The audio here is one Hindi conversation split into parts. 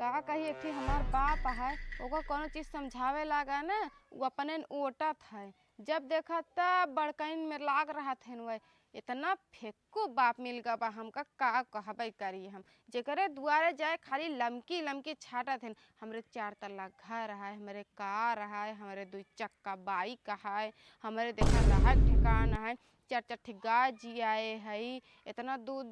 का कही एक हमार बाप है ओकर कोनो चीज समझावे लागा ना वो अपने ओटत है। जब देखा तब बड़कइन में लाग रहा थे वह इतना फेक्कू बाप मिल गया बा हमका का कहबे करी हम जेकरे दुआरे जाए खाली लमकी लमकी छाटा थे। हमरे 4 तल्ला घर है, हमारे कार है, हमारे 2 चक्का बाइक है, हमारे देखा रहा ठिकाना है, 4 ठे गाय जियाए है, इतना दूध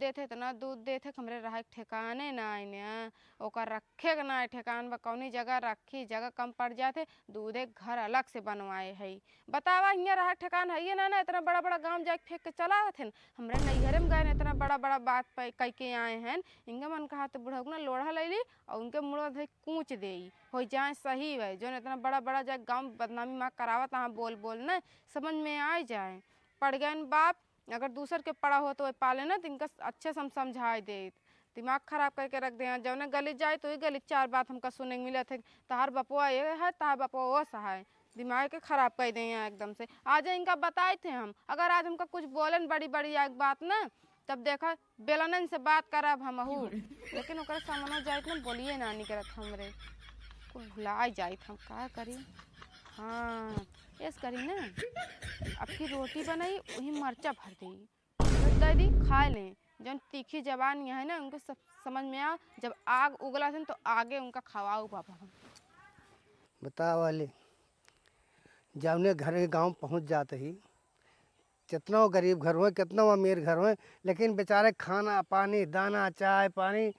देते हमरे रहा ठिकाने ना आने ओकर रखे के ना ठिकान बा कौनी जगह रखी जगह कम पड़ जाते दूधे घर अलग से बनवाए है। बतावा हियाँ रहा ठिकान है ना इतना बड़ा बड़ा गांव जाके फेंक के चला थे हमरे नैहरे में गए इतना बड़ा बड़ा बात कह के आए हैं। इनके मन कहा तो बुढ़ा ना लोढ़ा ले ली और उनके मुड़ा धे कूच दे हो जाए सही है जो इतना बड़ा बड़ा जाए गाँव बदनामी माँ करावत हाँ बोल बोल न समझ में आ जाए। पड़ गए बाप अगर दूसर के पड़ा हो तो वह पाले ना तो इनका अच्छे से हम समझाए दे दिमाग खराब करके रख दे। जौने गली जाए तो ही गली 4 बात हमका सुने के मिले थे तहार बपुआ ये है तहार बपुआ वो सहाय दिमाग के खराब कर दे एकदम से। आज इनका बताए थे हम अगर आज हमका कुछ बोलन बड़ी बड़ी एक बात ना तब देखा बेलनन से बात करब हम लेकिन ओकर सामने जाए ना बोलिए ना नहीं करत हमरे कुछ भुला जाए हम का करी। हाँ ऐस करी ना आपकी रोटी बनाई वही मर्चा भर दे दी खा लें जब तीखी जबान है ना उनको सब समझ में आ जब आग उगला थे तो आगे उनका खवाओ बाबा हम बता वाले जौने घर के गांव पहुंच जाते ही कितना गरीब घर हो कितना अमीर घर हो लेकिन बेचारे खाना पानी दाना चाय पानी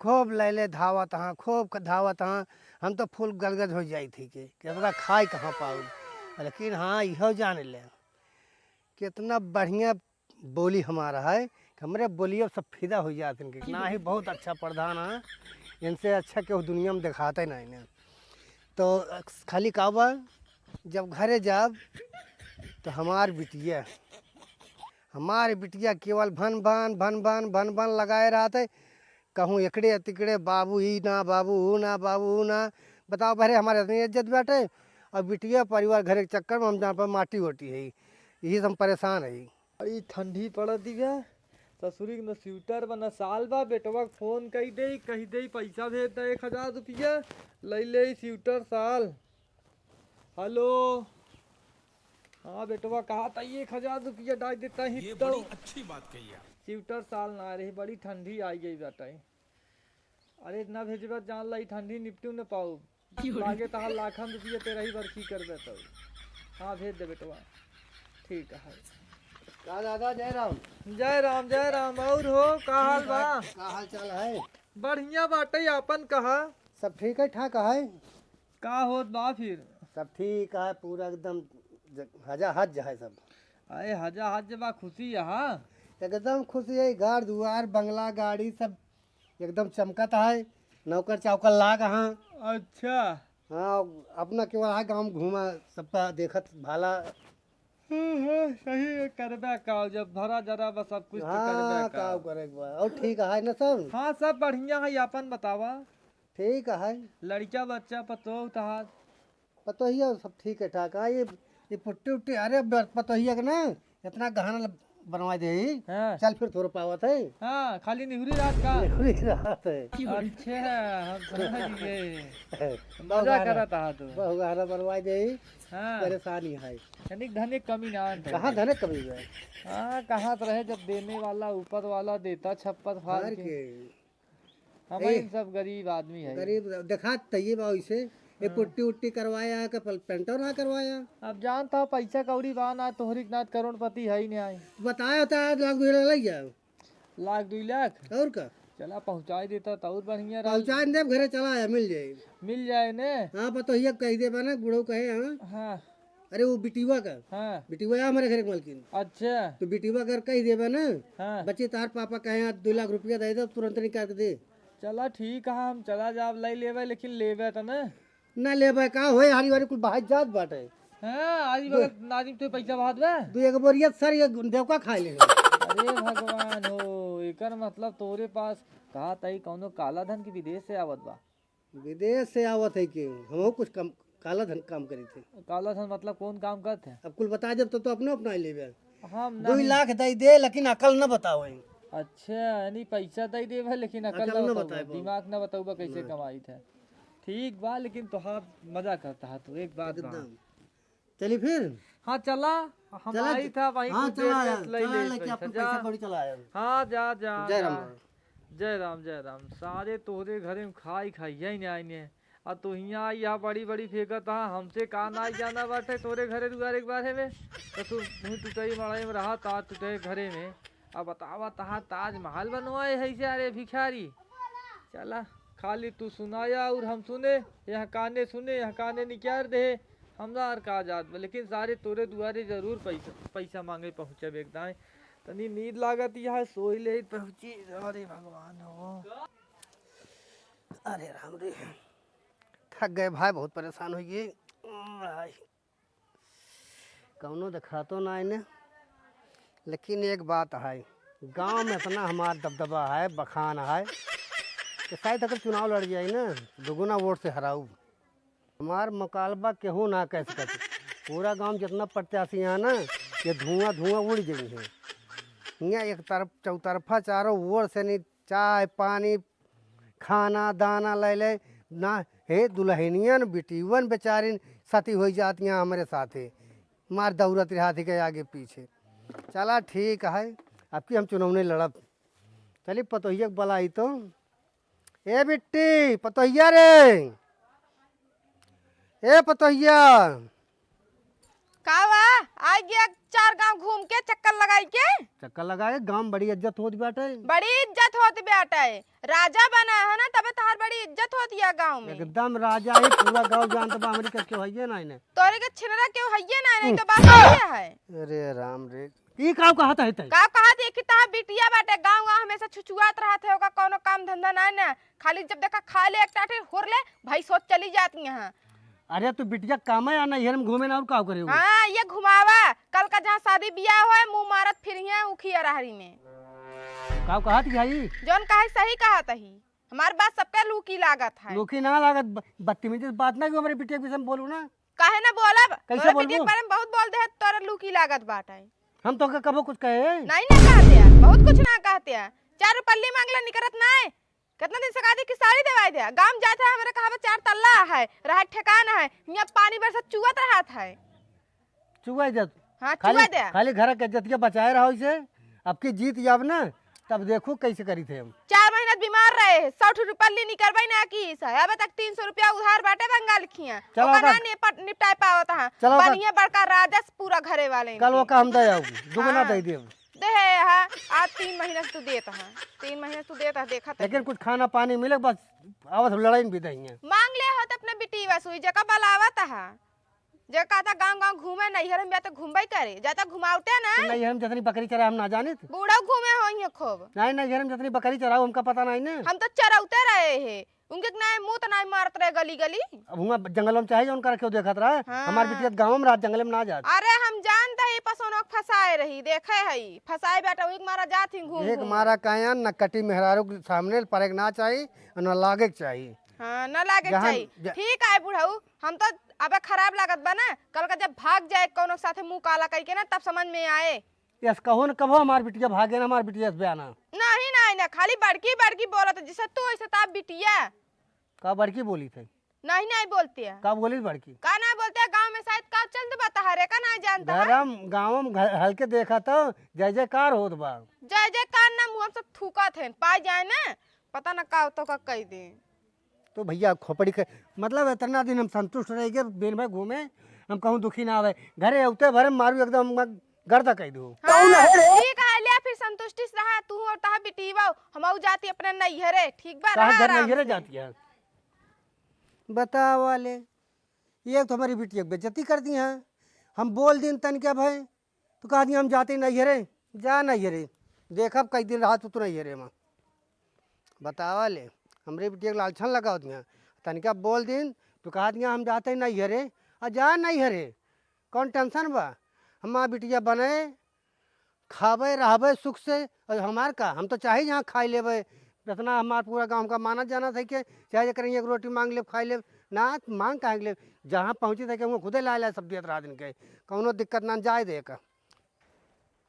खूब ले धावत हाँ खूब धावत हाँ। हम तो फूल गलगज हो जाई थी कि कितना खाए कहाँ पाऊ लेकिन हाँ यह जाने ले कितना बढ़िया बोली हमारा है कि हमारे बोलियो सब फिदा हो जाते हैं ना ही बहुत अच्छा प्रधान है इनसे अच्छा केहू दुनिया में दिखाते नहीं ने। तो खाली काबा जब घरे जाब तो हमारी बिटिया केवल भन भन भन भन भन भन लगाए रहते कहूँ एकड़े तिकड़े बाबू ही ना बाबू हूँ ना बाबू हूँ ना। बताओ भरे हमारे इतनी इज्जत बैठे और बिटिया परिवार घरे के चक्कर में हम जहाँ पर माटी होती है यही से हम परेशान है। अरे ठंडी पड़ दिया ससुरी न स्वेटर बना साल बा बेटवा फोन कही दे पैसा भेज दे 1000 रुपया ले स्वेटर साल। हेलो हाँ बेटवा कहा था 1000 रुपया डाल देता ही ये तो बड़ी अच्छी बात कही है। स्वेटर साल ना रही बड़ी ठंडी आई गई बेटा। अरे ना भेजबा जान लाई ठंडी निपटू न पाऊ लागे तहार लाखन रुपया तेरा ही बर्खी कर देता। हाँ भेज दे बेटवा ठीक है। दादा जय राम जय राम और हो का हाल बा का हाल चाल है बढ़िया बाटे अपन कहा सब ठीक है ठाक है का होत बा फिर सब ठीक है पूरा एकदम हजा हज है सब। अरे हजा हज बा खुशी यहाँ एकदम खुशी है घर दुआर बंगला गाड़ी सब एकदम चमकत है नौकर चावकर लाग हाँ। अच्छा हाँ अपना केवल है गाँव घूमा सबका देखत भाला सही करबे का जब भरा जरा बस सब कुछ तो करबे हाँ का करे और ठीक है ना सब। हाँ सब बढ़िया है अपन बतावा ठीक है लड़का बच्चा पतो तहार पतोहिया सब ठीक है ठाक है ये पुट्टी उट्टी अरे पतोहिया के ना इतना गहना बनवा दे हाँ चल फिर थोड़ा पावत है हाँ खाली निहुरी रात का पूरी रात है अच्छा हम समझ गए मजा करा था तू बहु गहना बनवा दे हाँ परेशानी है धनिक धनिक कमी ना है कहाँ धने कभी है हाँ कहाँ तो रहे जब देने वाला ऊपर वाला देता छप्पर फाड़ घर के के हम इन सब गरीब आदमी है। गरीब देखा तैये बा इसे ये पुट्टी उट्टी करवाया के पेंटर ना करवाया अब जानता हूँ पैसा कौड़ी बा ना तोहरी नाथ करोड़पति है ही नहीं आई बताया होता है लाख 2 लाख लग जाओ लाख 2 लाख और का चला पहुँचा देता तो और बढ़िया रहा पहुँचा दे घरे चला आया मिल जाए मिल जाए ने। हाँ पतोहिया कह दे बना बुढ़ो कहे हाँ हाँ अरे वो बिटिवा का हाँ बिटिवा हमारे घर के मालकिन अच्छा तो बिटिवा अगर कह देबा ना हाँ बच्चे तार पापा कहे 2 लाख रुपया दे दो तुरंत निकाल के दे चला ठीक है हम चला जाब ले लेवे लेकिन लेवे तो ना ले भाई का होए हारी वारी कुल बाहर जात बाटे हाँ आज बगल नाजिम तो पैसा बात बा 2 बोरिया सर ये देवका खा ले अरे भगवान हो एकर मतलब तोरे पास कहा तई कौनो काला धन की विदेश से आवत बा विदेश से आवत है कि हम कुछ कम काला धन काम करी थे काला धन मतलब कौन काम करते हैं अब कुल बता जब तो अपने अपना ले हम 2 लाख दे दे लेकिन अकल न बताओ अच्छा यानी पैसा तो ही देबा लेकिन अकल अकल ना न बताऊबा, बताए पाऊ। दिमाग ना बताऊबा कैसे कमाई था। ठीक बा लेकिन तोहार मजा करता है तू, एक बात बा। एकदम चली फिर। हाँ चला, हम चला आई था वहीं हाँ कुछ देर चला में ले ले लेके पैसा अपन जा। पैसा कौड़ी चला आया। हाँ जा जा जय जा। राम राम। जय राम जय राम। सारे तोहरे घरे में खाई खाइया ही नहीं आईने, और तू यहाँ यहाँ बड़ी बड़ी फेंकत हा, हमसे का ना आई जाना बाटे तोरे घरे दुआरे के बारे में। तो तू मुँह टुटई मड़ई में रहा ता टुटे घरे में, अब बतावा तहा ताजमहल बनवाए है से अरे भिखारी। चला खाली तू सुनाया और हम सुने, यहाँ काने सुने यहाँ काने निकाल दे, हमरा और का जात बा। लेकिन सारे तोरे दुआरे जरूर पैसा पैसा मांगे पहुँचे एकदम। तनी नींद लागत यहाँ सोई ले पहुँची। अरे भगवान हो। अरे राम रे, थक गए भाई, बहुत परेशान हो गए भाई। कौनो दिखा तो ना इन्हें, लेकिन एक बात है, गांव में इतना हमारा दबदबा है, बखान है कि शायद अगर चुनाव लड़ जाए ना दुगुना वोट से हराऊ। हमार मुकालबा केहू ना कह सकते। पूरा गांव जितना प्रत्याशी यहाँ ना, ये धुआं धुआं उड़ गई है। यहाँ एक तरफ चौतरफा चारों ओर से नहीं, चाय पानी खाना दाना ले ले ना। हे दुल्हनियन बिटिवन बेचारिन सती हो जाती हैं हमारे साथे, मार दौड़त रहा के आगे पीछे। चला ठीक है, अब की हम चुनाव लड़ब। चलिए पतोहिया के बलाई तो, ए बिट्टी पतोहिया रे, ए पतोहिया। का बा आ गया, 4 गांव घूम के चक्कर लगाई के। चक्कर लगाए, गांव बड़ी इज्जत होती बाटे। बड़ी इज्जत होती बेटा है, राजा बना है ना, तबे तहार बड़ी इज्जत होती है गांव में। एकदम राजा है, पूरा गांव जानता बा अमेरिका के होइए ना इन्हें। तोरे के छिनरा क्यों हइये ना, नहीं तो बात सही है। अरे राम रे, ई काव कहत है तै? का कहा थी कि तहार बिटिया बाटे, गांव गांव हमेशा छुछुआत रहत है, ओका कोनो काम धंधा ना ना, खाली जब देखा खा ले एक टाटे होर ले भाई सोच चली जाती हैं। अरे तू बिटिया काम है या नहीं, हम घूमे ना और काव करे हो? हाँ ये घुमावा, कल का जहाँ शादी बियाह हुआ मुंह मारत फिर है उखिया रहरी में। काव कहत भाई? जौन कहा सही कहा तही, हमार बात सबके लू की लागत है। लोकी ना लागत, बदतमीजी से बात ना कि हमारे बिटिया के विषय में बोलू ना। काहे ना बोलब, कैसे तोरे बोलबो? बिटिया के बारे में बहुत बोल दे है, तोरे लू की लागत बात है। हम तो कबो कुछ कहे नहीं ना कहते हैं, बहुत कुछ ना कहते हैं। 4 रुपल्ली मांगला निकरत ना है, कितना दिन से कहती कि साड़ी देवाई दे। गांव जाता है हमारे कहा 4 तल्ला है, रहा ठिकाना है, यहाँ पानी बरसात चुवत रहत है। चुआ इज्जत। हाँ खाली चुवा दे। खाली घर के इज्जत के बचाए रहो इसे। अब की जीत जाब ना तब देखो कैसे करी थे हम। 4 महीना बीमार रहे, 60 रुपल्ली निकलवाई ना की अब तक 300 रुपया उधार बाटे बंगाल खिया, चलो ओका ना ओका- निपटाए पावत है। चलो ओका- बनिया बड़का राजस पूरा घरे वाले कल वो के। का हम दे आऊँ, दुगुना हाँ। दे देव। दे है आज 3 महीना से तू देता है, 3 महीने से तू देता है, देखा तो लेकिन कुछ खाना पानी मिले बस, आवत लड़ाई में भी दही। मांग ले हो तो अपने बिटी वसुई जका बलावत है। जे कहता गांव गांव घूमे नैहर में जाता घूमबई करे, जाता घुमावते ना। नहीं हम जितनी बकरी चरा हम ना जाने थे। बूढ़ा घूमे हो ही खूब, नहीं नहीं हम जितनी बकरी चराओ हमका पता नहीं ना। हम तो चरौते रहे हैं, उनके ना मुंह तो ना मारत रहे गली गली। अब हुआ जंगलों में चाहिए उनका क्यों देखत रहा है। हाँ। हमारी बिटिया गाँव में रात जंगल में ना जात। अरे हम जानते ही पसोनों को फंसाए रही, देखे है फंसाए बेटा वही मारा जाती घूम एक घूम। मारा काया न कटी मेहरारू के सामने परेक ना चाहिए और न लागे के चाहिए। हाँ न लागे जहाँ- चाहिए। ठीक है बुढ़ऊ, हम तो अबे खराब लागत बा ना, कल का जब भाग जाए कोनो साथे मुंह काला करके ना तब समझ में आए। यस कहो न कहो हमारी बिटिया भागे ना, हमारी बिटिया से बयाना। नहीं नहीं ना खाली बड़की बड़की बोलत है, जैसे तू ऐसे ताप बिटिया का बड़की बोली थे? नहीं नहीं बोलती है। का बोली बड़की? का ना बोलते है, गांव में शायद का चलते बता हरे का नहीं जानता है। गरम गाँव में हल्के देखा तो जय जयकार होत बा। जय जय कान ना मुंह सब थूका थे पाई जाए ना, पता ना का तो का कह दे। तो भैया खोपड़ी के मतलब इतना दिन हम संतुष्ट रह गए, दिन भर घूमे हम कहूँ दुखी ना आवे, घरे उते भरे मारू एकदम गर्दा कह दो। हाँ, ठीक है लिया फिर संतुष्टि से रहा तू और तहा बिटीवा, हम जाती अपने नैहरे। ठीक बा कहा रहा घर आराम नहीं से। जाती है बताओ वाले। ये तो हमारी बिटिया बेइज्जती कर दी है। हम बोल दिन तन क्या भाई तो कहा दिया हम जाते नैहरे, जा नैहरे देख अब कई दिन रहा तू नैहरे में। बतावा ले हमरे बिटिया के लालछन लगा दिया, तनिका बोल दिन तो कहा दिया हम जाते नैहरे, और जा नैहरे कौन टेंशन बा। हमार बिटिया बने खावे रहबे सुख से, और हमार का हम तो चाहे जहाँ खाई लेबे। इतना हमार पूरा गांव का माना जाना था कि चाहे करेंगे एक रोटी मांग ले खाई ले ना, मांग काहे ले जहाँ पहुँची थे कि वो खुदे ला सब दियत रहा दिन के, कौनो दिक्कत ना जाए दे का।